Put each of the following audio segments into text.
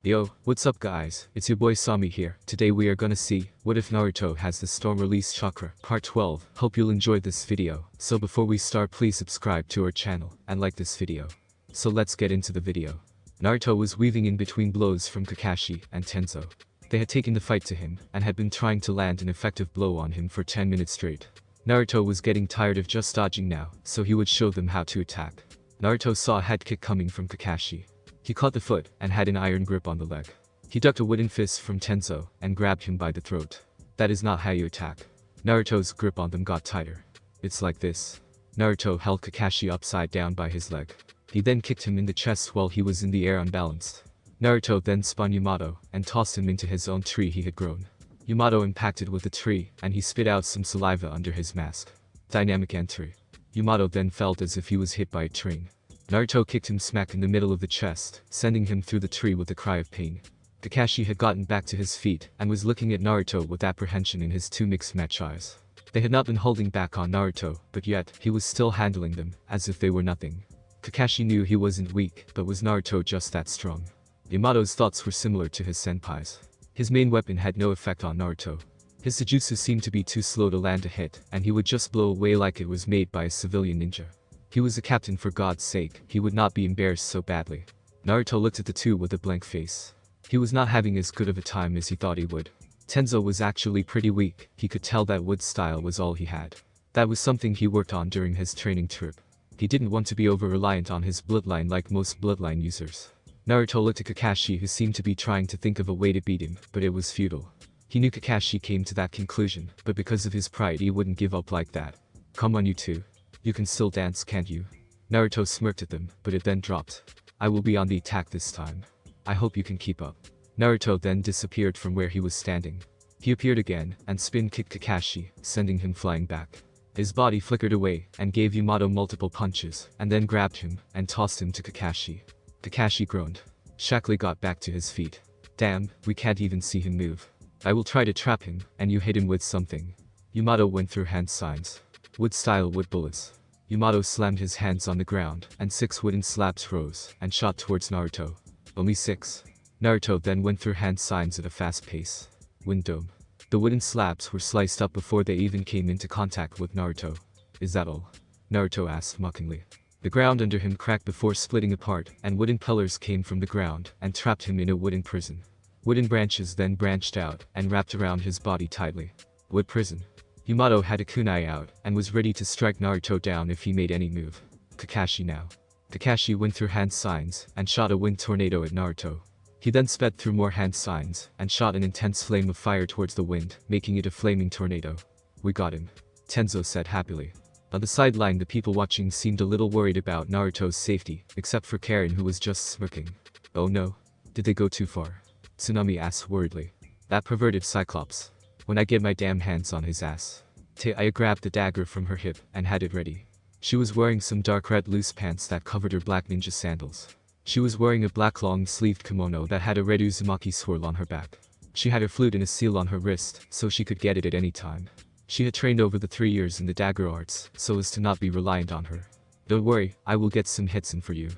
Yo, what's up guys, it's your boy Sami here. Today we are gonna see, what if Naruto has the storm release Chakra, part 12. Hope you'll enjoy this video. So before we start, please subscribe to our channel, and like this video. So let's get into the video. Naruto was weaving in between blows from Kakashi and Tenzo. They had taken the fight to him, and had been trying to land an effective blow on him for 10 minutes straight. Naruto was getting tired of just dodging now, so he would show them how to attack. Naruto saw a head kick coming from Kakashi. He caught the foot, and had an iron grip on the leg. He ducked a wooden fist from Tenzo, and grabbed him by the throat. That is not how you attack. Naruto's grip on them got tighter. It's like this. Naruto held Kakashi upside down by his leg. He then kicked him in the chest while he was in the air unbalanced. Naruto then spun Yamato, and tossed him into his own tree he had grown. Yamato impacted with the tree, and he spit out some saliva under his mask. Dynamic entry. Yamato then felt as if he was hit by a train. Naruto kicked him smack in the middle of the chest, sending him through the tree with a cry of pain. Kakashi had gotten back to his feet, and was looking at Naruto with apprehension in his two mixed match eyes. They had not been holding back on Naruto, but yet, he was still handling them, as if they were nothing. Kakashi knew he wasn't weak, but was Naruto just that strong? Yamato's thoughts were similar to his senpai's. His main weapon had no effect on Naruto. His Sujutsu seemed to be too slow to land a hit, and he would just blow away like it was made by a civilian ninja. He was a captain, for God's sake, he would not be embarrassed so badly. Naruto looked at the two with a blank face. He was not having as good of a time as he thought he would. Tenzo was actually pretty weak, he could tell that wood style was all he had. That was something he worked on during his training trip. He didn't want to be over-reliant on his bloodline like most bloodline users. Naruto looked at Kakashi, who seemed to be trying to think of a way to beat him, but it was futile. He knew Kakashi came to that conclusion, but because of his pride he wouldn't give up like that. Come on you two. You can still dance, can't you? Naruto smirked at them, but it then dropped. I will be on the attack this time. I hope you can keep up. Naruto then disappeared from where he was standing. He appeared again, and spin-kicked Kakashi, sending him flying back. His body flickered away, and gave Yamato multiple punches, and then grabbed him, and tossed him to Kakashi. Kakashi groaned. Shakly got back to his feet. Damn, we can't even see him move. I will try to trap him, and you hit him with something. Yamato went through hand signs. Wood-style wood bullets. Yamato slammed his hands on the ground, and 6 wooden slabs rose, and shot towards Naruto. Only 6. Naruto then went through hand signs at a fast pace. Wind dome. The wooden slabs were sliced up before they even came into contact with Naruto. Is that all? Naruto asked mockingly. The ground under him cracked before splitting apart, and wooden pillars came from the ground, and trapped him in a wooden prison. Wooden branches then branched out, and wrapped around his body tightly. Wood prison. Yamato had a kunai out, and was ready to strike Naruto down if he made any move. Kakashi now. Kakashi went through hand signs, and shot a wind tornado at Naruto. He then sped through more hand signs, and shot an intense flame of fire towards the wind, making it a flaming tornado. We got him. Tenzo said happily. On the sideline the people watching seemed a little worried about Naruto's safety, except for Karen, who was just smirking. Oh no. Did they go too far? Tsunami asked worriedly. That perverted Cyclops. When I get my damn hands on his ass. Aya grabbed the dagger from her hip, and had it ready. She was wearing some dark red loose pants that covered her black ninja sandals. She was wearing a black long-sleeved kimono that had a red Uzumaki swirl on her back. She had her flute and a seal on her wrist, so she could get it at any time. She had trained over the 3 years in the dagger arts, so as to not be reliant on her. Don't worry, I will get some hits in for you.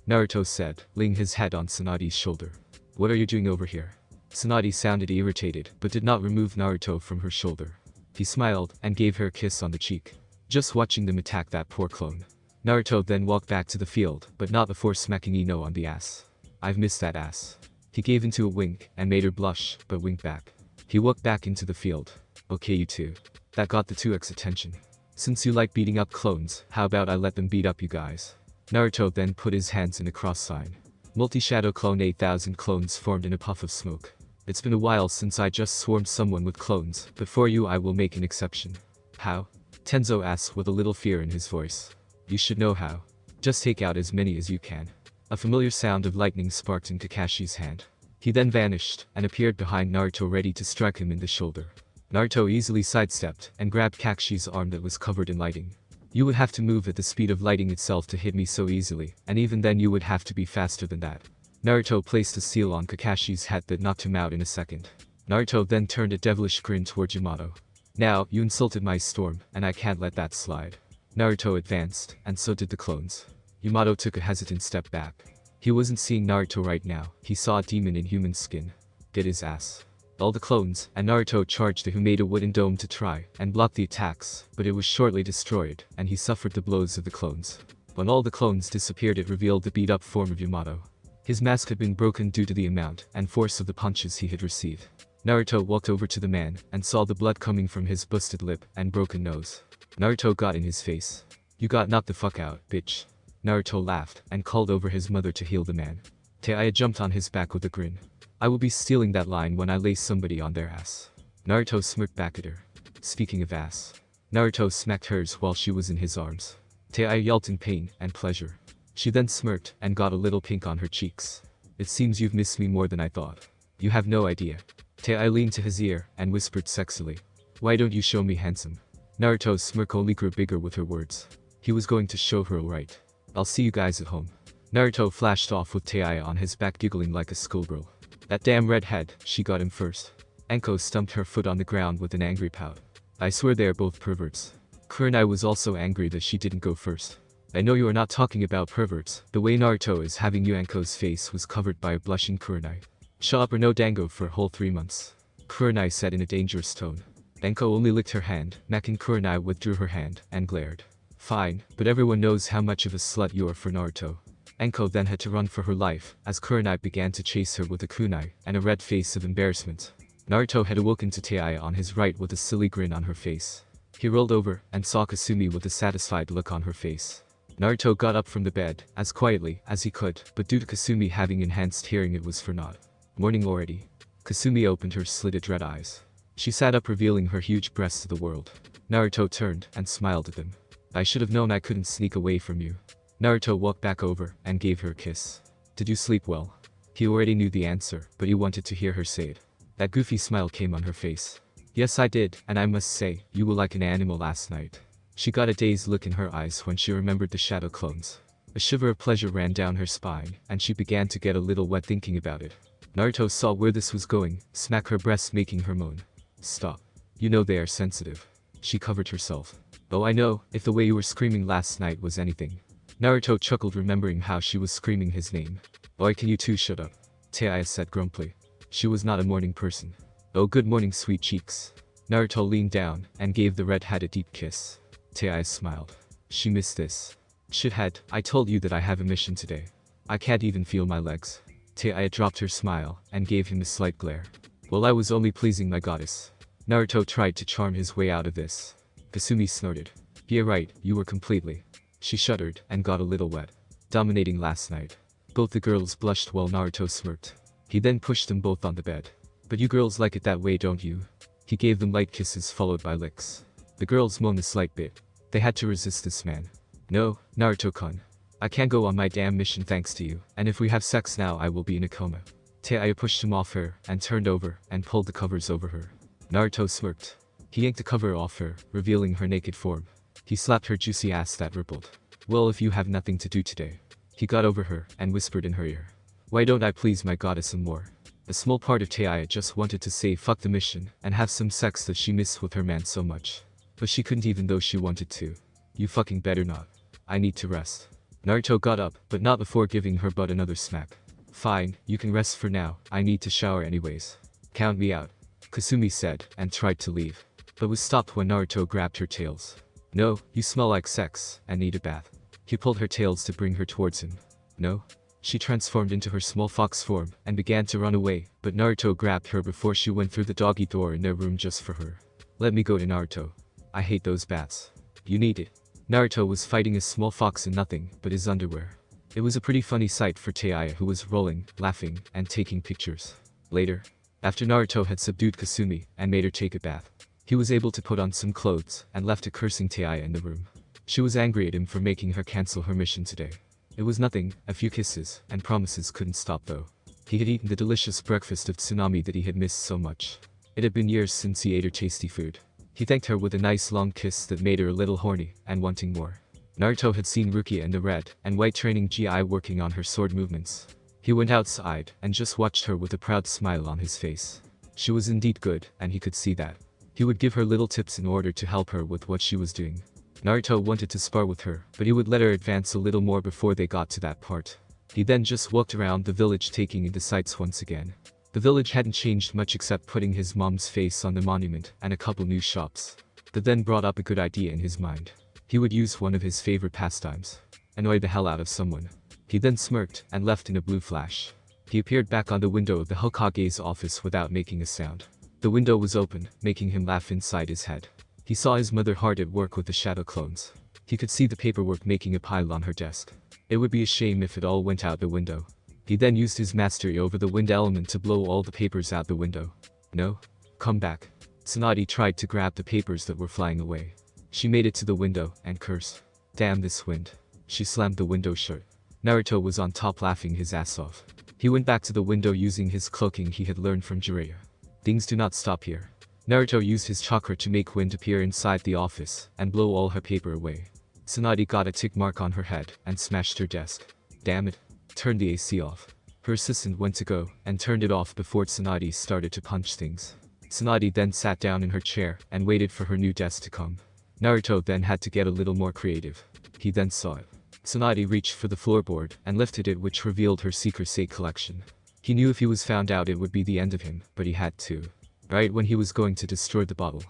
Naruto said, laying his head on Tsunade's shoulder. What are you doing over here? Tsunade sounded irritated, but did not remove Naruto from her shoulder. He smiled, and gave her a kiss on the cheek. Just watching them attack that poor clone. Naruto then walked back to the field, but not before smacking Ino on the ass. I've missed that ass. He gave into a wink, and made her blush, but winked back. He walked back into the field. Okay you two. That got the 2X attention. Since you like beating up clones, how about I let them beat up you guys? Naruto then put his hands in a cross sign. Multi-shadow clone 8,000 clones formed in a puff of smoke. It's been a while since I just swarmed someone with clones, but for you I will make an exception. How? Tenzo asked with a little fear in his voice. You should know how. Just take out as many as you can. A familiar sound of lightning sparked in Kakashi's hand. He then vanished, and appeared behind Naruto ready to strike him in the shoulder. Naruto easily sidestepped, and grabbed Kakashi's arm that was covered in lighting. You would have to move at the speed of lighting itself to hit me so easily, and even then you would have to be faster than that. Naruto placed a seal on Kakashi's head that knocked him out in a second. Naruto then turned a devilish grin toward Yamato. Now, you insulted my storm, and I can't let that slide. Naruto advanced, and so did the clones. Yamato took a hesitant step back. He wasn't seeing Naruto right now, he saw a demon in human skin. Get his ass. All the clones and Naruto charged who made a wooden dome to try and block the attacks, but it was shortly destroyed, and he suffered the blows of the clones. When all the clones disappeared, it revealed the beat-up form of Yamato. His mask had been broken due to the amount and force of the punches he had received. Naruto walked over to the man and saw the blood coming from his busted lip and broken nose. Naruto got in his face. "You got knocked the fuck out, bitch." Naruto laughed and called over his mother to heal the man. Taya jumped on his back with a grin. "I will be stealing that line when I lay somebody on their ass." Naruto smirked back at her. Speaking of ass, Naruto smacked hers while she was in his arms. Taya yelled in pain and pleasure. She then smirked and got a little pink on her cheeks. "It seems you've missed me more than I thought. You have no idea." Taya leaned to his ear and whispered sexily, "Why don't you show me handsome?" Naruto's smirk only grew bigger with her words. He was going to show her alright. "I'll see you guys at home." Naruto flashed off with Taya on his back giggling like a schoolgirl. "That damn redhead, she got him first." Anko stumped her foot on the ground with an angry pout. "I swear they're both perverts." Kurenai was also angry that she didn't go first. "I know you are not talking about perverts. The way Naruto is having you." Anko's face was covered by a blushing Kurenai. "Shut up or no dango for a whole 3 months." Kurenai said in a dangerous tone. Anko only licked her hand. Makin Kurenai withdrew her hand and glared. "Fine, but everyone knows how much of a slut you are for Naruto." Anko then had to run for her life as Kurenai began to chase her with a kunai and a red face of embarrassment. Naruto had awoken to Taya on his right with a silly grin on her face. He rolled over and saw Kasumi with a satisfied look on her face. Naruto got up from the bed as quietly as he could, but due to Kasumi having enhanced hearing, it was for naught. "Morning already." Kasumi opened her slitted red eyes. She sat up, revealing her huge breasts to the world. Naruto turned and smiled at them. "I should have known I couldn't sneak away from you." Naruto walked back over and gave her a kiss. "Did you sleep well?" He already knew the answer, but he wanted to hear her say it. That goofy smile came on her face. "Yes, I did, and I must say, you were like an animal last night." She got a dazed look in her eyes when she remembered the shadow clones. A shiver of pleasure ran down her spine, and she began to get a little wet thinking about it. Naruto saw where this was going, smack her breast making her moan. "Stop. You know they are sensitive." She covered herself. "Oh, I know, if the way you were screaming last night was anything." Naruto chuckled, remembering how she was screaming his name. "Boy, can you two shut up?" Taya said grumpily. She was not a morning person. "Oh, good morning, sweet cheeks." Naruto leaned down and gave the redhead a deep kiss. Taya smiled. She missed this. "Shithead, I told you that I have a mission today. I can't even feel my legs." Taya dropped her smile and gave him a slight glare. "Well, I was only pleasing my goddess." Naruto tried to charm his way out of this. Kasumi snorted. "Yeah, right, you were completely." She shuddered and got a little wet. "Dominating last night." Both the girls blushed while Naruto smirked. He then pushed them both on the bed. "But you girls like it that way, don't you?" He gave them light kisses followed by licks. The girls moaned a slight bit. They had to resist this man. "No, Naruto-kun. I can't go on my damn mission thanks to you, and if we have sex now I will be in a coma." Taya pushed him off her and turned over and pulled the covers over her. Naruto smirked. He yanked the cover off her, revealing her naked form. He slapped her juicy ass that rippled. "Well, if you have nothing to do today." He got over her and whispered in her ear. "Why don't I please my goddess some more?" A small part of Taya just wanted to say fuck the mission and have some sex that she missed with her man so much. But she couldn't even though she wanted to. "You fucking better not. I need to rest." Naruto got up, but not before giving her butt another smack. "Fine, you can rest for now, I need to shower anyways." "Count me out," Kasumi said and tried to leave, but was stopped when Naruto grabbed her tails. "No, you smell like sex and need a bath." He pulled her tails to bring her towards him. "No?" She transformed into her small fox form and began to run away, but Naruto grabbed her before she went through the doggy door in their room just for her. "Let me go to Naruto. I hate those baths." "You need it." Naruto was fighting a small fox in nothing but his underwear. It was a pretty funny sight for Taya, who was rolling, laughing, and taking pictures. Later, after Naruto had subdued Kasumi and made her take a bath, he was able to put on some clothes and left a cursing Taya in the room. She was angry at him for making her cancel her mission today. It was nothing, a few kisses and promises couldn't stop though. He had eaten the delicious breakfast of tsunami that he had missed so much. It had been years since he ate her tasty food. He thanked her with a nice long kiss that made her a little horny and wanting more. Naruto had seen Rukia in the red and white training GI working on her sword movements. He went outside and just watched her with a proud smile on his face. She was indeed good, and he could see that. He would give her little tips in order to help her with what she was doing. Naruto wanted to spar with her, but he would let her advance a little more before they got to that part. He then just walked around the village taking in the sights once again. The village hadn't changed much except putting his mom's face on the monument and a couple new shops. That then brought up a good idea in his mind. He would use one of his favorite pastimes. Annoy the hell out of someone. He then smirked and left in a blue flash. He appeared back on the window of the Hokage's office without making a sound. The window was open, making him laugh inside his head. He saw his mother hard at work with the shadow clones. He could see the paperwork making a pile on her desk. It would be a shame if it all went out the window. He then used his mastery over the wind element to blow all the papers out the window. No? Come back. Tsunade tried to grab the papers that were flying away. She made it to the window and cursed. Damn this wind. She slammed the window shut. Naruto was on top laughing his ass off. He went back to the window using his cloaking he had learned from Jiraiya. Things do not stop here. Naruto used his chakra to make wind appear inside the office and blow all her paper away. Tsunade got a tick mark on her head and smashed her desk. Damn it. Turn the AC off. Her assistant went to go and turned it off before Tsunade started to punch things. Tsunade then sat down in her chair and waited for her new desk to come. Naruto then had to get a little more creative. He then saw it. Tsunade reached for the floorboard and lifted it, which revealed her secret Sate collection. He knew if he was found out it would be the end of him, but he had to. Right when he was going to destroy the bottle,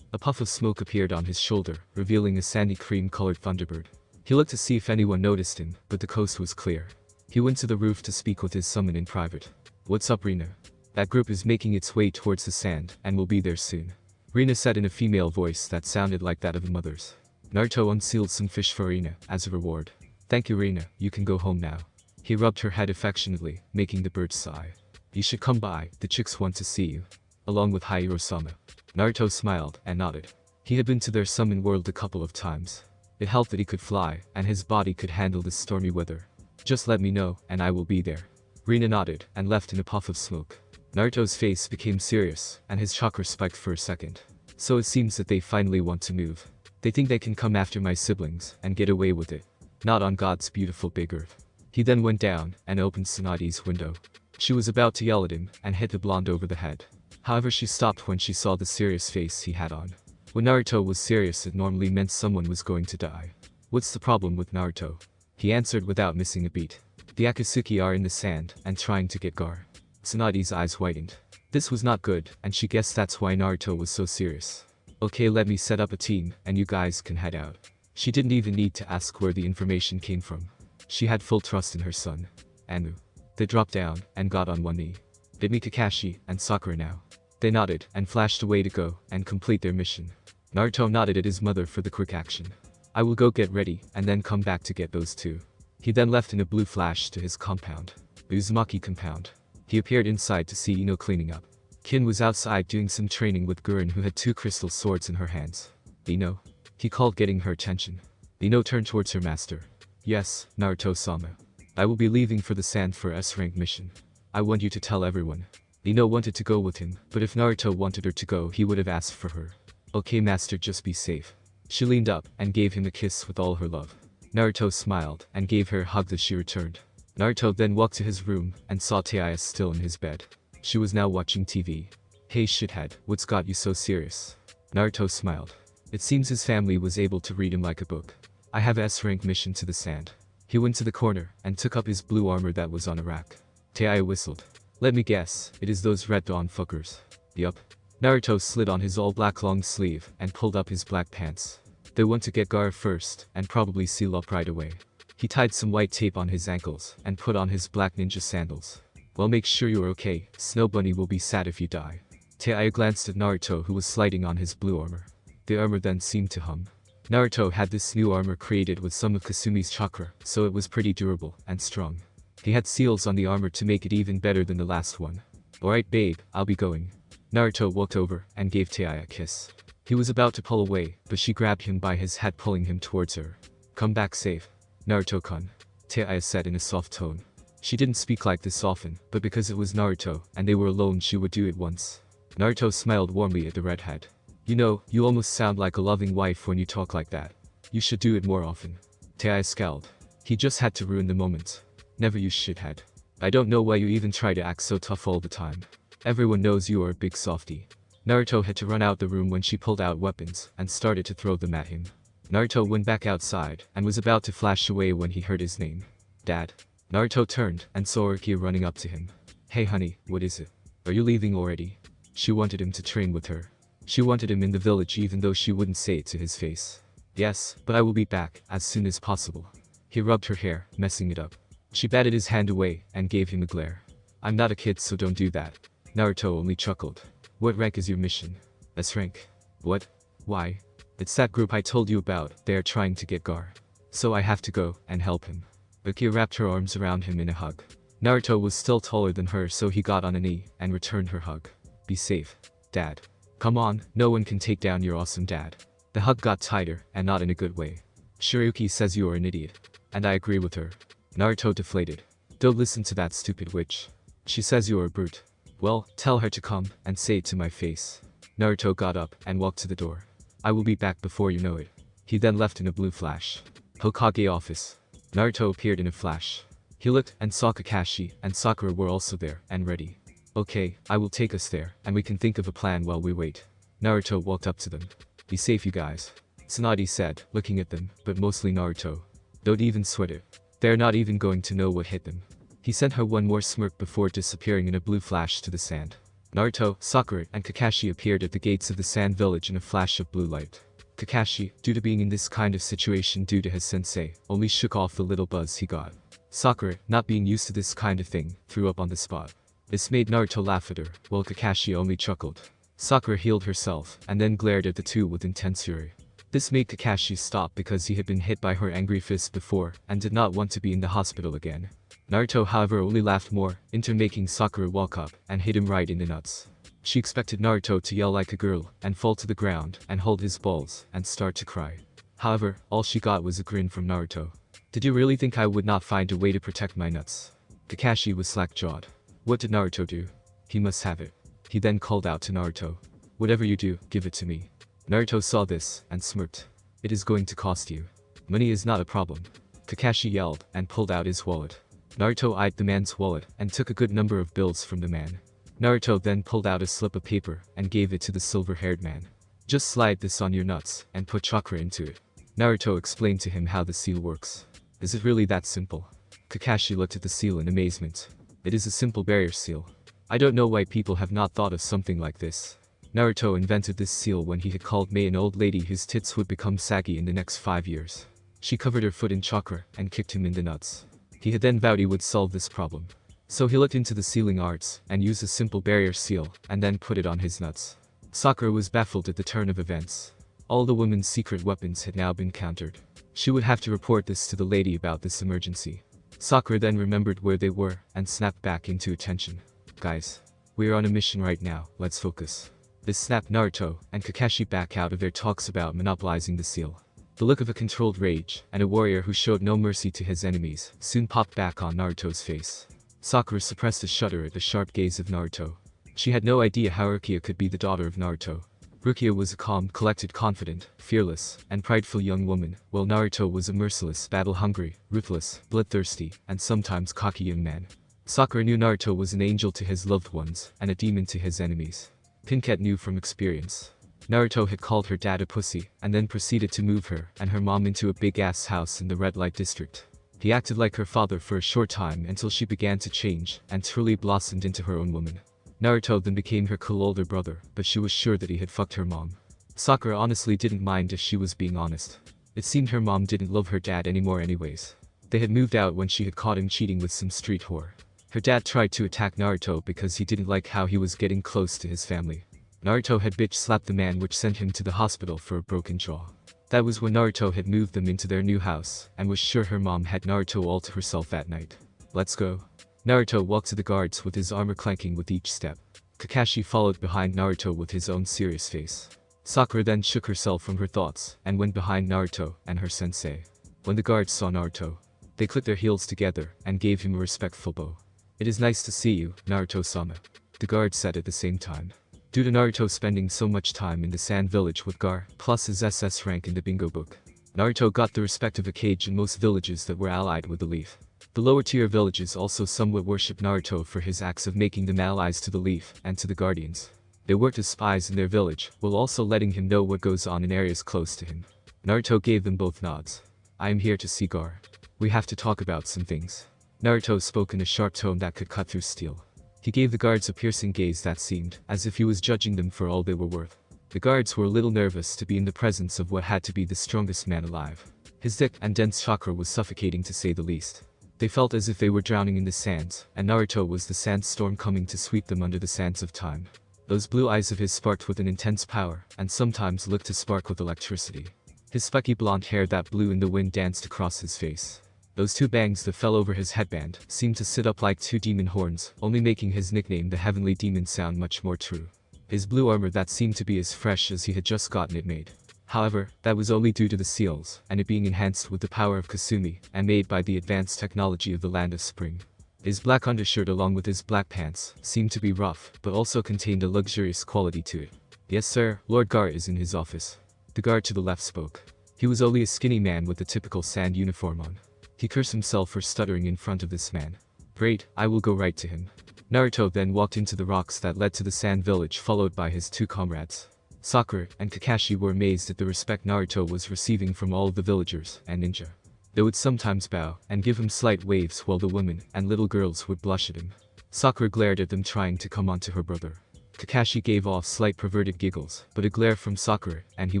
a puff of smoke appeared on his shoulder, revealing a sandy cream-colored thunderbird. He looked to see if anyone noticed him, but the coast was clear. He went to the roof to speak with his summon in private. What's up, Rina? That group is making its way towards the sand and will be there soon. Rina said in a female voice that sounded like that of a mother's. Naruto unsealed some fish for Rina as a reward. Thank you, Rina, you can go home now. He rubbed her head affectionately, making the bird sigh. You should come by, the chicks want to see you. Along with Hiro-sama. Naruto smiled and nodded. He had been to their summon world a couple of times. It helped that he could fly, and his body could handle this stormy weather. Just let me know, and I will be there. Rina nodded and left in a puff of smoke. Naruto's face became serious, and his chakra spiked for a second. So it seems that they finally want to move. They think they can come after my siblings and get away with it. Not on God's beautiful big earth. He then went down and opened Tsunade's window. She was about to yell at him and hit the blonde over the head. However, she stopped when she saw the serious face he had on. When Naruto was serious, it normally meant someone was going to die. What's the problem with Naruto? He answered without missing a beat. The Akatsuki are in the sand and trying to get Gar. Tsunade's eyes widened. This was not good, and she guessed that's why Naruto was so serious. Okay, let me set up a team, and you guys can head out. She didn't even need to ask where the information came from. She had full trust in her son. Anu. They dropped down and got on one knee. They'd meet Kakashi and Sakura now. They nodded and flashed away to go and complete their mission. Naruto nodded at his mother for the quick action. I will go get ready and then come back to get those two. He then left in a blue flash to his compound. The Uzumaki compound. He appeared inside to see Ino cleaning up. Kin was outside doing some training with Gurren, who had two crystal swords in her hands. Ino? He called, getting her attention. Ino turned towards her master. Yes, Naruto-sama. I will be leaving for the sand for a S-rank mission. I want you to tell everyone. Ino wanted to go with him, but if Naruto wanted her to go, he would have asked for her. Okay, master, just be safe. She leaned up and gave him a kiss with all her love. Naruto smiled and gave her a hug that she returned. Naruto then walked to his room and saw Taiya still in his bed. She was now watching TV. Hey shithead, what's got you so serious? Naruto smiled. It seems his family was able to read him like a book. I have a S-rank mission to the sand. He went to the corner and took up his blue armor that was on a rack. Taiya whistled. Let me guess, it is those Red Dawn fuckers. Yup. Naruto slid on his all-black long sleeve and pulled up his black pants. They want to get Gaara first and probably seal up right away. He tied some white tape on his ankles and put on his black ninja sandals. Well, make sure you're okay, Snow Bunny will be sad if you die. Taiya glanced at Naruto, who was sliding on his blue armor. The armor then seemed to hum. Naruto had this new armor created with some of Kasumi's chakra, so it was pretty durable and strong. He had seals on the armor to make it even better than the last one. Alright babe, I'll be going. Naruto walked over and gave Taiya a kiss. He was about to pull away, but she grabbed him by his hat, pulling him towards her. Come back safe, Naruto-kun, Taiya said in a soft tone. She didn't speak like this often, but because it was Naruto and they were alone, she would do it once. Naruto smiled warmly at the redhead. You know, you almost sound like a loving wife when you talk like that. You should do it more often. Taiya scowled. He just had to ruin the moment. Never, you shithead. I don't know why you even try to act so tough all the time. Everyone knows you are a big softie. Naruto had to run out the room when she pulled out weapons and started to throw them at him. Naruto went back outside and was about to flash away when he heard his name. Dad. Naruto turned and saw Rukia running up to him. Hey honey, what is it? Are you leaving already? She wanted him to train with her. She wanted him in the village even though she wouldn't say it to his face. Yes, but I will be back as soon as possible. He rubbed her hair, messing it up. She batted his hand away and gave him a glare. I'm not a kid, so don't do that. Naruto only chuckled. What rank is your mission? S rank. What? Why? It's that group I told you about. They are trying to get Gar. So I have to go and help him. Rukia wrapped her arms around him in a hug. Naruto was still taller than her, so he got on a knee and returned her hug. Be safe, Dad. Come on, no one can take down your awesome dad. The hug got tighter, and not in a good way. Shiryuki says you are an idiot. And I agree with her. Naruto deflated. Don't listen to that stupid witch. She says you are a brute. Well, tell her to come and say it to my face. Naruto got up and walked to the door. I will be back before you know it. He then left in a blue flash. Hokage office. Naruto appeared in a flash. He looked and saw Kakashi and Sakura were also there and ready. Okay, I will take us there, and we can think of a plan while we wait. Naruto walked up to them. Be safe, you guys. Tsunade said, looking at them, but mostly Naruto. Don't even sweat it. They're not even going to know what hit them. He sent her one more smirk before disappearing in a blue flash to the sand. Naruto, Sakura, and Kakashi appeared at the gates of the sand village in a flash of blue light. Kakashi, due to being in this kind of situation due to his sensei, only shook off the little buzz he got. Sakura, not being used to this kind of thing, threw up on the spot. This made Naruto laugh at her, while Kakashi only chuckled. Sakura healed herself, and then glared at the two with intense fury. This made Kakashi stop because he had been hit by her angry fist before, and did not want to be in the hospital again. Naruto however only laughed more, into making Sakura walk up, and hit him right in the nuts. She expected Naruto to yell like a girl, and fall to the ground, and hold his balls, and start to cry. However, all she got was a grin from Naruto. Did you really think I would not find a way to protect my nuts? Kakashi was slack-jawed. What did Naruto do? He must have it. He then called out to Naruto. Whatever you do, give it to me. Naruto saw this, and smirked. It is going to cost you. Money is not a problem. Kakashi yelled, and pulled out his wallet. Naruto eyed the man's wallet, and took a good number of bills from the man. Naruto then pulled out a slip of paper, and gave it to the silver-haired man. Just slide this on your nuts, and put chakra into it. Naruto explained to him how the seal works. Is it really that simple? Kakashi looked at the seal in amazement. It is a simple barrier seal. I don't know why people have not thought of something like this. Naruto invented this seal when he had called Mei an old lady whose tits would become saggy in the next 5 years. She covered her foot in chakra and kicked him in the nuts. He had then vowed he would solve this problem. So he looked into the sealing arts and used a simple barrier seal and then put it on his nuts. Sakura was baffled at the turn of events. All the woman's secret weapons had now been countered. She would have to report this to the lady about this emergency. Sakura then remembered where they were and snapped back into attention. Guys, we are on a mission right now, let's focus. This snapped Naruto and Kakashi back out of their talks about monopolizing the seal. The look of a controlled rage and a warrior who showed no mercy to his enemies soon popped back on Naruto's face. Sakura suppressed a shudder at the sharp gaze of Naruto. She had no idea how Rukia could be the daughter of Naruto. Rukia was a calm, collected, confident, fearless, and prideful young woman, while Naruto was a merciless, battle-hungry, ruthless, bloodthirsty, and sometimes cocky young man. Sakura knew Naruto was an angel to his loved ones, and a demon to his enemies. Pinket knew from experience. Naruto had called her dad a pussy, and then proceeded to move her and her mom into a big-ass house in the red light district. He acted like her father for a short time until she began to change, and truly blossomed into her own woman. Naruto then became her cool older brother, but she was sure that he had fucked her mom. Sakura honestly didn't mind if she was being honest. It seemed her mom didn't love her dad anymore anyways. They had moved out when she had caught him cheating with some street whore. Her dad tried to attack Naruto because he didn't like how he was getting close to his family. Naruto had bitch slapped the man, which sent him to the hospital for a broken jaw. That was when Naruto had moved them into their new house, and was sure her mom had Naruto all to herself that night. Let's go. Naruto walked to the guards with his armor clanking with each step. Kakashi followed behind Naruto with his own serious face. Sakura then shook herself from her thoughts, and went behind Naruto and her sensei. When the guards saw Naruto, they clicked their heels together, and gave him a respectful bow. It is nice to see you, Naruto-sama. The guards said at the same time. Due to Naruto spending so much time in the Sand Village with Gar, plus his SS rank in the bingo book, Naruto got the respect of a Kage in most villages that were allied with the Leaf. The lower tier villages also somewhat worshipped Naruto for his acts of making them allies to the Leaf and to the Guardians. They worked as spies in their village, while also letting him know what goes on in areas close to him. Naruto gave them both nods. I am here to see Gar. We have to talk about some things. Naruto spoke in a sharp tone that could cut through steel. He gave the guards a piercing gaze that seemed as if he was judging them for all they were worth. The guards were a little nervous to be in the presence of what had to be the strongest man alive. His thick and dense chakra was suffocating to say the least. They felt as if they were drowning in the sands, and Naruto was the sandstorm coming to sweep them under the sands of time. Those blue eyes of his sparked with an intense power, and sometimes looked to spark with electricity. His spiky blonde hair that blew in the wind danced across his face. Those two bangs that fell over his headband seemed to sit up like two demon horns, only making his nickname the Heavenly Demon sound much more true. His blue armor that seemed to be as fresh as he had just gotten it made. However, that was only due to the seals, and it being enhanced with the power of Kasumi, and made by the advanced technology of the Land of Spring. His black undershirt along with his black pants seemed to be rough, but also contained a luxurious quality to it. "Yes sir, Lord Gar is in his office." The guard to the left spoke. He was only a skinny man with the typical sand uniform on. He cursed himself for stuttering in front of this man. "Great, I will go right to him." Naruto then walked into the rocks that led to the sand village followed by his two comrades. Sakura and Kakashi were amazed at the respect Naruto was receiving from all of the villagers and ninja. They would sometimes bow and give him slight waves while the women and little girls would blush at him. Sakura glared at them trying to come onto her brother. Kakashi gave off slight perverted giggles, but a glare from Sakura and he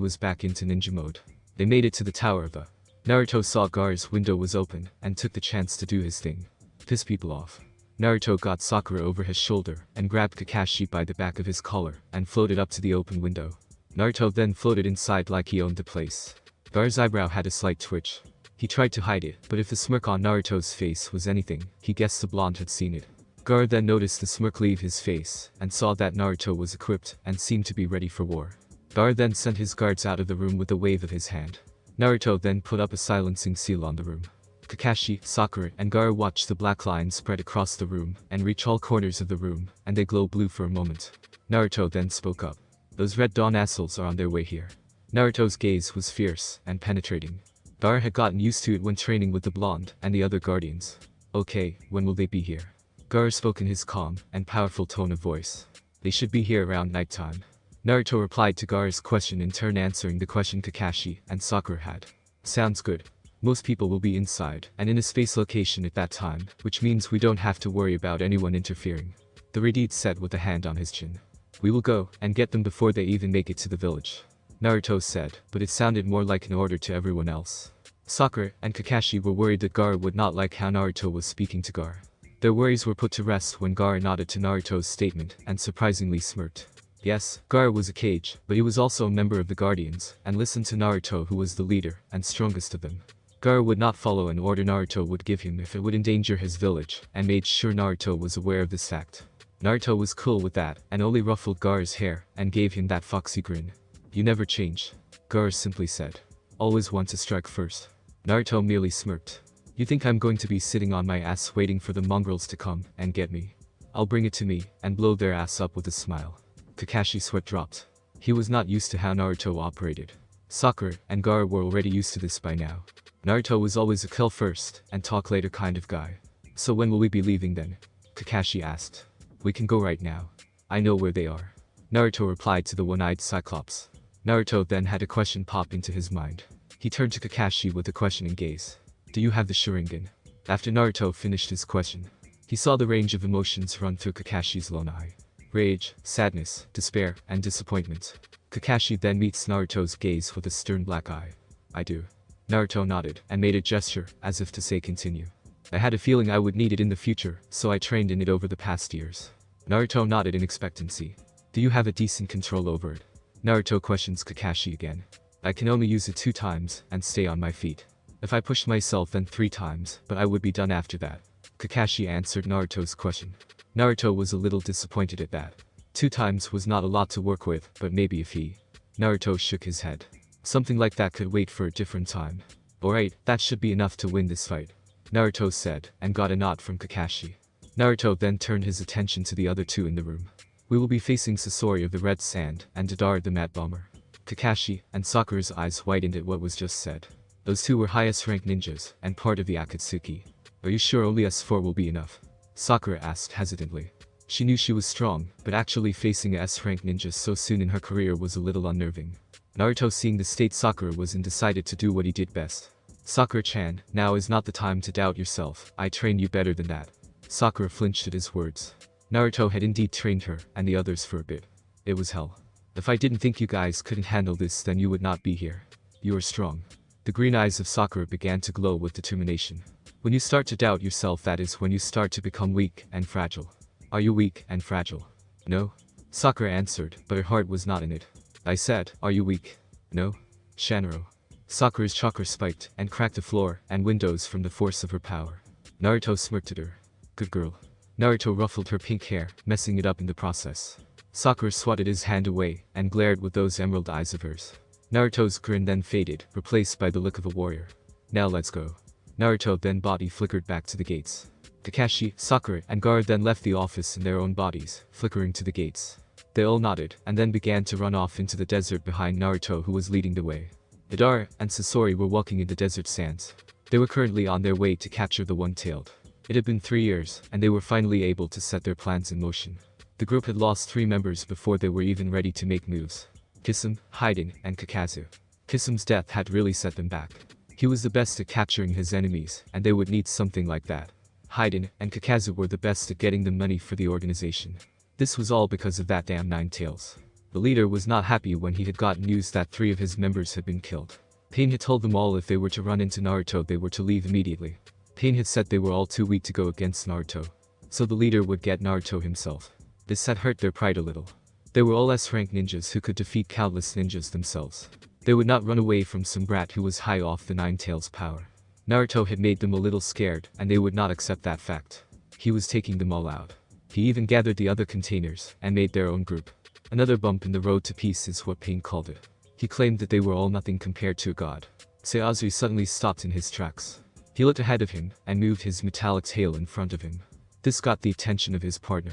was back into ninja mode. They made it to the tower of the. Naruto saw Gar's window was open and took the chance to do his thing. Piss people off. Naruto got Sakura over his shoulder and grabbed Kakashi by the back of his collar and floated up to the open window. Naruto then floated inside like he owned the place. Gar's eyebrow had a slight twitch. He tried to hide it, but if the smirk on Naruto's face was anything, he guessed the blonde had seen it. Gar then noticed the smirk leave his face and saw that Naruto was equipped and seemed to be ready for war. Gar then sent his guards out of the room with a wave of his hand. Naruto then put up a silencing seal on the room. Kakashi, Sakura, and Gar watched the black line spread across the room and reach all corners of the room, and they glow blue for a moment. Naruto then spoke up. "Those Red Dawn assholes are on their way here." Naruto's gaze was fierce and penetrating. Gar had gotten used to it when training with the blonde and the other guardians. "Okay, when will they be here?" Gar spoke in his calm and powerful tone of voice. "They should be here around nighttime." Naruto replied to Gar's question in turn answering the question Kakashi and Sakura had. "Sounds good. Most people will be inside and in a space location at that time, which means we don't have to worry about anyone interfering." The Redeed said with a hand on his chin. "We will go and get them before they even make it to the village," Naruto said, but it sounded more like an order to everyone else. Sakura and Kakashi were worried that Gar would not like how Naruto was speaking to Gar. Their worries were put to rest when Gar nodded to Naruto's statement and surprisingly smirked. Yes, Gar was a cage, but he was also a member of the Guardians, and listened to Naruto who was the leader and strongest of them. Gar would not follow an order Naruto would give him if it would endanger his village, and made sure Naruto was aware of this fact. Naruto was cool with that, and only ruffled Gar's hair, and gave him that foxy grin. "You never change," Gar simply said. "Always want to strike first." Naruto merely smirked. "You think I'm going to be sitting on my ass waiting for the mongrels to come and get me? I'll bring it to me, and blow their ass up with a smile." Kakashi's sweat dropped. He was not used to how Naruto operated. Sakura and Gar were already used to this by now. Naruto was always a kill first and talk later kind of guy. "So when will we be leaving then?" Kakashi asked. "We can go right now. I know where they are," Naruto replied to the one-eyed Cyclops. Naruto then had a question pop into his mind. He turned to Kakashi with a questioning gaze. "Do you have the Sharingan?" After Naruto finished his question, he saw the range of emotions run through Kakashi's lone eye. Rage, sadness, despair, and disappointment. Kakashi then meets Naruto's gaze with a stern black eye. "I do." Naruto nodded and made a gesture as if to say continue. "I had a feeling I would need it in the future, so I trained in it over the past years." Naruto nodded in expectancy. "Do you have a decent control over it?" Naruto questions Kakashi again. "I can only use it 2 times and stay on my feet. If I pushed myself then 3 times, but I would be done after that." Kakashi answered Naruto's question. Naruto was a little disappointed at that. 2 times was not a lot to work with, but maybe if he. Naruto shook his head. "Something like that could wait for a different time." "Alright, that should be enough to win this fight," Naruto said, and got a nod from Kakashi. Naruto then turned his attention to the other 2 in the room. "We will be facing Sasori of the Red Sand and Dadar the Mad Bomber." Kakashi and Sakura's eyes widened at what was just said. Those 2 were highest ranked ninjas and part of the Akatsuki. "Are you sure only us 4 will be enough?" Sakura asked hesitantly. She knew she was strong, but actually facing a S-rank ninja so soon in her career was a little unnerving. Naruto, seeing the state Sakura was in, decided to do what he did best. Sakura-chan, now is not the time to doubt yourself, I trained you better than that. Sakura flinched at his words. Naruto had indeed trained her, and the others for a bit. It was hell. If I didn't think you guys couldn't handle this, then you would not be here. You are strong. The green eyes of Sakura began to glow with determination. When you start to doubt yourself, that is when you start to become weak and fragile. Are you weak and fragile? No. Sakura answered, but her heart was not in it. I said, are you weak? No. Shanro. Sakura's chakra spiked and cracked the floor and windows from the force of her power. Naruto smirked at her. Good girl. Naruto ruffled her pink hair, messing it up in the process. Sakura swatted his hand away and glared with those emerald eyes of hers. Naruto's grin then faded, replaced by the look of a warrior. Now let's go. Naruto then body flickered back to the gates. Kakashi, Sakura, and Gaara then left the office in their own bodies, flickering to the gates. They all nodded, and then began to run off into the desert behind Naruto, who was leading the way. Madara and Sasori were walking in the desert sands. They were currently on their way to capture the One-Tailed. It had been 3 years, and they were finally able to set their plans in motion. The group had lost 3 members before they were even ready to make moves. Kisame, Hyden, and Kakazu. Kisame's death had really set them back. He was the best at capturing his enemies, and they would need something like that. Hyden and Kakazu were the best at getting the money for the organization. This was all because of that damn Nine Tails. The leader was not happy when he had gotten news that 3 of his members had been killed. Pain had told them all if they were to run into Naruto, they were to leave immediately. Pain had said they were all too weak to go against Naruto, so the leader would get Naruto himself. This had hurt their pride a little. They were all S-rank ninjas who could defeat countless ninjas themselves. They would not run away from some brat who was high off the Nine Tails' power. Naruto had made them a little scared, and they would not accept that fact. He was taking them all out. He even gathered the other containers and made their own group. Another bump in the road to peace is what Pain called it. He claimed that they were all nothing compared to a god. Sayazri suddenly stopped in his tracks. He looked ahead of him and moved his metallic tail in front of him. This got the attention of his partner.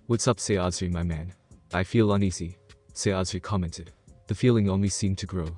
What's up, Sayazri, my man? I feel uneasy, Sayazri commented. The feeling only seemed to grow.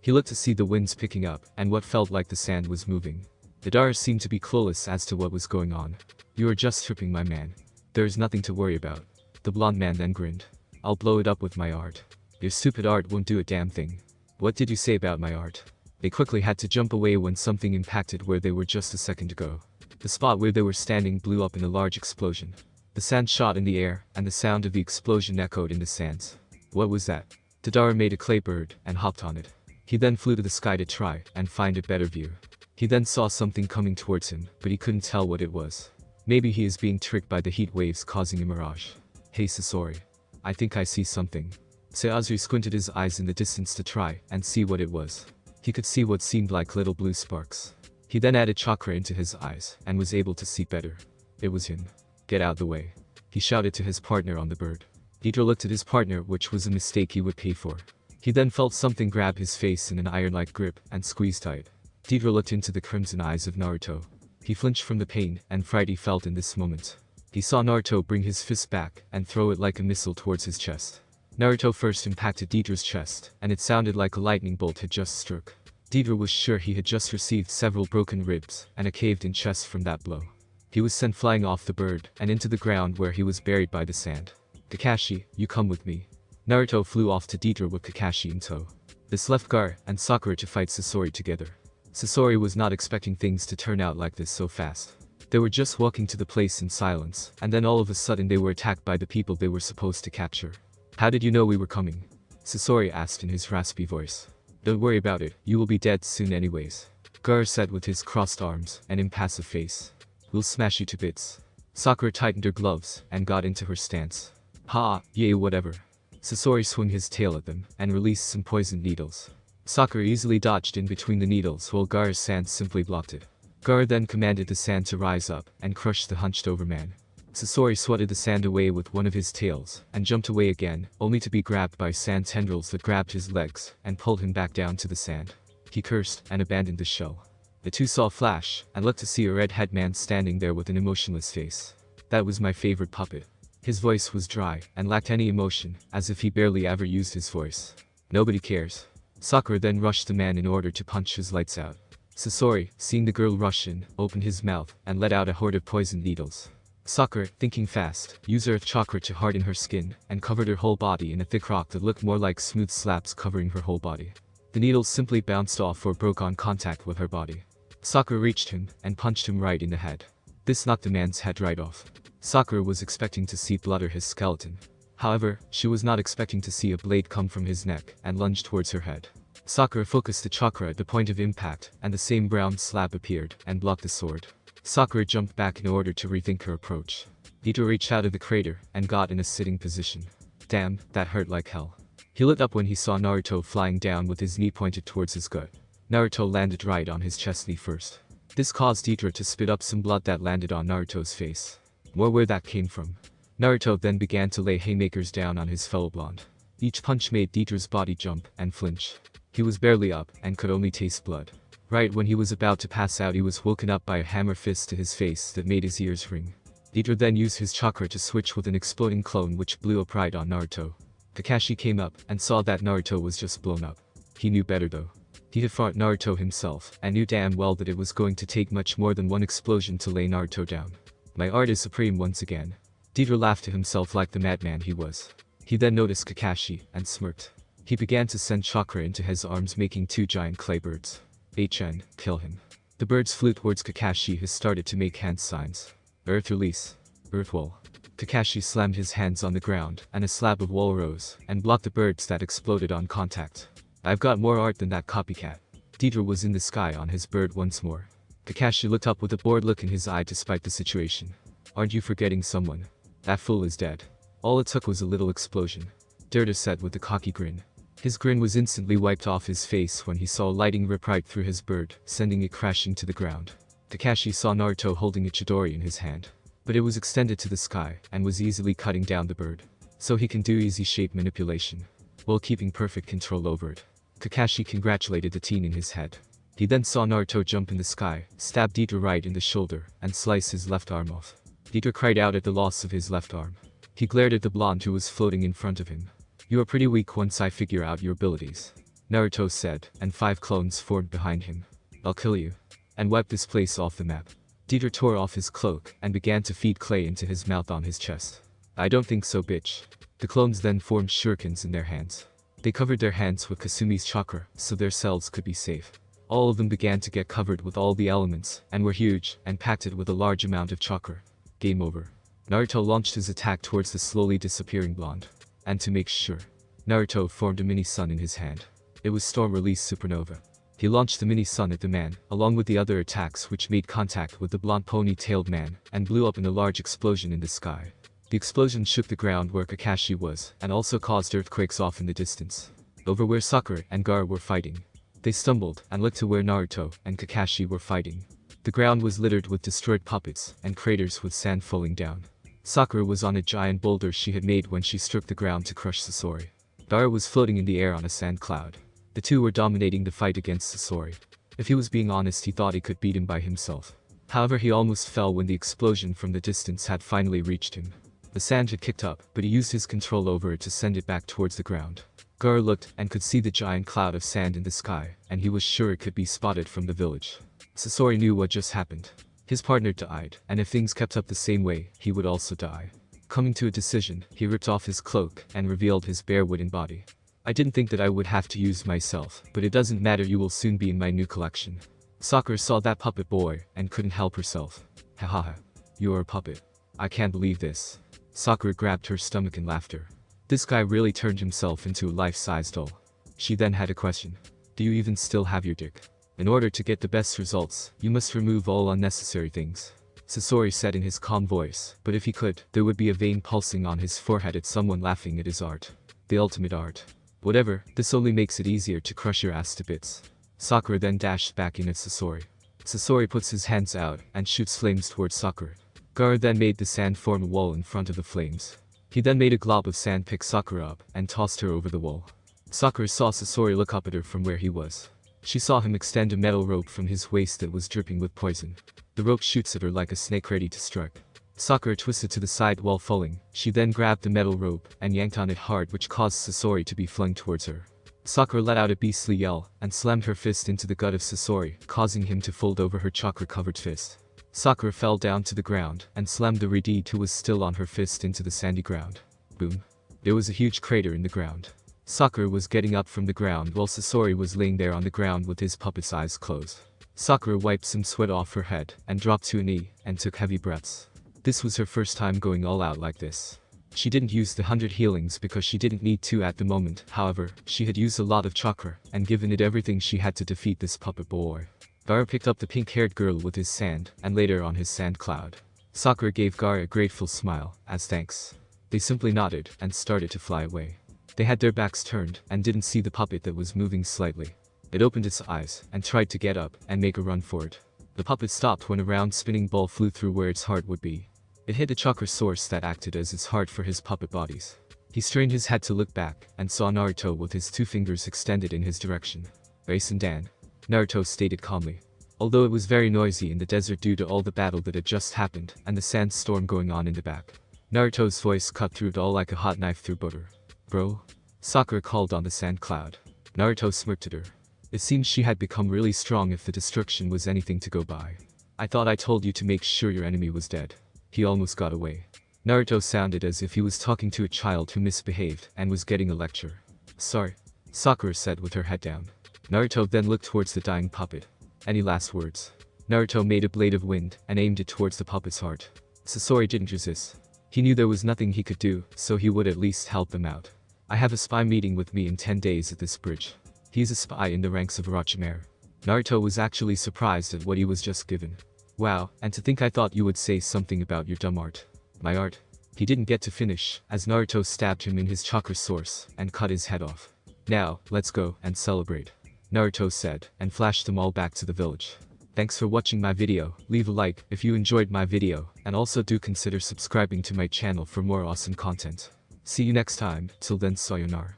He looked to see the winds picking up and what felt like the sand was moving. Madara seemed to be clueless as to what was going on. You are just tripping, my man. There is nothing to worry about. The blonde man then grinned. I'll blow it up with my art. Your stupid art won't do a damn thing. What did you say about my art? They quickly had to jump away when something impacted where they were just a second ago. The spot where they were standing blew up in a large explosion. The sand shot in the air, and the sound of the explosion echoed in the sands. What was that? Tadara made a clay bird and hopped on it. He then flew to the sky to try and find a better view. He then saw something coming towards him, but he couldn't tell what it was. Maybe he is being tricked by the heat waves causing a mirage. Hey Sasori. I think I see something. Sayazri squinted his eyes in the distance to try and see what it was. He could see what seemed like little blue sparks. He then added chakra into his eyes and was able to see better. It was him. Get out the way. He shouted to his partner on the bird. Deidre looked at his partner, which was a mistake he would pay for. He then felt something grab his face in an iron-like grip and squeeze tight. Deidre looked into the crimson eyes of Naruto. He flinched from the pain and fright he felt in this moment. He saw Naruto bring his fist back and throw it like a missile towards his chest. Naruto first impacted Deidre's chest, and it sounded like a lightning bolt had just struck. Deidre was sure he had just received several broken ribs and a caved-in chest from that blow. He was sent flying off the bird and into the ground where he was buried by the sand. Kakashi, you come with me. Naruto flew off to Deidre with Kakashi in tow. This left Gaara and Sakura to fight Sasori together. Sasori was not expecting things to turn out like this so fast. They were just walking to the place in silence, and then all of a sudden they were attacked by the people they were supposed to capture. How did you know we were coming? Sasori asked in his raspy voice. Don't worry about it, you will be dead soon anyways. Gaara said with his crossed arms and impassive face. We'll smash you to bits. Sakura tightened her gloves and got into her stance. Ha, yay whatever. Sasori swung his tail at them and released some poisoned needles. Sakura easily dodged in between the needles while Gaara's sand simply blocked it. Gaara then commanded the sand to rise up and crush the hunched-over man. Sasori swatted the sand away with one of his tails and jumped away again, only to be grabbed by sand tendrils that grabbed his legs and pulled him back down to the sand. He cursed and abandoned the shell. The two saw a flash and looked to see a red-head man standing there with an emotionless face. That was my favorite puppet. His voice was dry and lacked any emotion, as if he barely ever used his voice. Nobody cares. Sakura then rushed the man in order to punch his lights out. Sasori, seeing the girl rush in, opened his mouth and let out a horde of poisoned needles. Sakura, thinking fast, used earth chakra to harden her skin and covered her whole body in a thick rock that looked more like smooth slabs covering her whole body. The needles simply bounced off or broke on contact with her body. Sakura reached him and punched him right in the head. This knocked the man's head right off. Sakura was expecting to see blood or his skeleton. However, she was not expecting to see a blade come from his neck and lunge towards her head. Sakura focused the chakra at the point of impact, and the same brown slab appeared and blocked the sword. Sakura jumped back in order to rethink her approach. Ito reached out of the crater and got in a sitting position. Damn, that hurt like hell. He lit up when he saw Naruto flying down with his knee pointed towards his gut. Naruto landed right on his chest knee first. This caused Ito to spit up some blood that landed on Naruto's face. More where that came from. Naruto then began to lay haymakers down on his fellow blonde. Each punch made Ito's body jump and flinch. He was barely up and could only taste blood. Right when he was about to pass out, he was woken up by a hammer fist to his face that made his ears ring. Ito then used his chakra to switch with an exploding clone which blew up right on Naruto. Kakashi came up and saw that Naruto was just blown up. He knew better though. He had fought Naruto himself and knew damn well that it was going to take much more than one explosion to lay Naruto down. My art is supreme once again. Ito laughed to himself like the madman he was. He then noticed Kakashi and smirked. He began to send chakra into his arms, making 2 giant clay birds. HN, kill him. The birds flew towards Kakashi who started to make hand signs. Earth release. Earth wall. Kakashi slammed his hands on the ground and a slab of wall rose and blocked the birds that exploded on contact. I've got more art than that copycat. Ito was in the sky on his bird once more. Kakashi looked up with a bored look in his eye despite the situation. Aren't you forgetting someone? That fool is dead. All it took was a little explosion. Naruto said with a cocky grin. His grin was instantly wiped off his face when he saw lightning rip right through his bird, sending it crashing to the ground. Kakashi saw Naruto holding a chidori in his hand. But it was extended to the sky and was easily cutting down the bird. So he can do easy shape manipulation, while keeping perfect control over it. Kakashi congratulated the teen in his head. He then saw Naruto jump in the sky, stabbed Ito right in the shoulder, and slice his left arm off. Ito cried out at the loss of his left arm. He glared at the blonde who was floating in front of him. You are pretty weak once I figure out your abilities, Naruto said, and 5 clones formed behind him. I'll kill you. And wipe this place off the map. Ito tore off his cloak and began to feed clay into his mouth on his chest. I don't think so, bitch. The clones then formed shurikens in their hands. They covered their hands with Kasumi's chakra so their cells could be safe. All of them began to get covered with all the elements and were huge and packed it with a large amount of chakra. Game over. Naruto launched his attack towards the slowly disappearing blonde. And to make sure, Naruto formed a mini-sun in his hand. It was Storm Release Supernova. He launched the mini-sun at the man, along with the other attacks which made contact with the blonde pony-tailed man, and blew up in a large explosion in the sky. The explosion shook the ground where Kakashi was, and also caused earthquakes off in the distance. Over where Sakura and Gaara were fighting. They stumbled and looked to where Naruto and Kakashi were fighting. The ground was littered with destroyed puppets and craters with sand falling down. Sakura was on a giant boulder she had made when she struck the ground to crush Sasori. Gaara was floating in the air on a sand cloud. The two were dominating the fight against Sasori. If he was being honest, he thought he could beat him by himself. However, he almost fell when the explosion from the distance had finally reached him. The sand had kicked up, but he used his control over it to send it back towards the ground. Gaara looked and could see the giant cloud of sand in the sky, and he was sure it could be spotted from the village. Sasori knew what just happened. His partner died, and if things kept up the same way, he would also die. Coming to a decision, he ripped off his cloak and revealed his bare wooden body. I didn't think that I would have to use myself, but it doesn't matter, you will soon be in my new collection. Sakura saw that puppet boy and couldn't help herself. Hahaha. You are a puppet. I can't believe this. Sakura grabbed her stomach in laughter. This guy really turned himself into a life-size doll. She then had a question. Do you even still have your dick? In order to get the best results, you must remove all unnecessary things. Sasori said in his calm voice, but if he could, there would be a vein pulsing on his forehead at someone laughing at his art. The ultimate art. Whatever, this only makes it easier to crush your ass to bits. Sakura then dashed back in at Sasori. Sasori puts his hands out and shoots flames towards Sakura. Gaara then made the sand form a wall in front of the flames. He then made a glob of sand, pick Sakura up, and tossed her over the wall. Sakura saw Sasori look up at her from where he was. She saw him extend a metal rope from his waist that was dripping with poison. The rope shoots at her like a snake ready to strike. Sakura twisted to the side while falling. She then grabbed the metal rope and yanked on it hard, which caused Sasori to be flung towards her. Sakura let out a beastly yell and slammed her fist into the gut of Sasori, causing him to fold over her chakra-covered fist. Sakura fell down to the ground and slammed the Redeed who was still on her fist into the sandy ground. Boom. There was a huge crater in the ground. Sakura was getting up from the ground while Sasori was laying there on the ground with his puppet's eyes closed. Sakura wiped some sweat off her head and dropped to a knee and took heavy breaths. This was her first time going all out like this. She didn't use the 100 healings because she didn't need to at the moment. However, she had used a lot of chakra and given it everything she had to defeat this puppet boy. Gaara picked up the pink-haired girl with his sand and laid her on his sand cloud. Sakura gave Gaara a grateful smile as thanks. They simply nodded and started to fly away. They had their backs turned and didn't see the puppet that was moving slightly. It opened its eyes and tried to get up and make a run for it. The puppet stopped when a round spinning ball flew through where its heart would be. It hit a chakra source that acted as its heart for his puppet bodies. He strained his head to look back and saw Naruto with his 2 fingers extended in his direction. "Raisin-dan," Naruto stated calmly. Although it was very noisy in the desert due to all the battle that had just happened and the sandstorm going on in the back, Naruto's voice cut through it all like a hot knife through butter. "Bro?" Sakura called on the sand cloud. Naruto smirked at her. It seemed she had become really strong if the destruction was anything to go by. "I thought I told you to make sure your enemy was dead." He almost got away. Naruto sounded as if he was talking to a child who misbehaved and was getting a lecture. "Sorry," Sakura said with her head down. Naruto then looked towards the dying puppet. "Any last words?" Naruto made a blade of wind and aimed it towards the puppet's heart. Sasori didn't resist. He knew there was nothing he could do, so he would at least help them out. "I have a spy meeting with me in 10 days at this bridge. He's a spy in the ranks of Orochimaru." Naruto was actually surprised at what he was just given. "Wow, and to think I thought you would say something about your dumb art." "My art?" He didn't get to finish, as Naruto stabbed him in his chakra source and cut his head off. "Now, let's go and celebrate," Naruto said, and flashed them all back to the village. Thanks for watching my video. Leave a like if you enjoyed my video, and also do consider subscribing to my channel for more awesome content. See you next time. Till then, sayonara.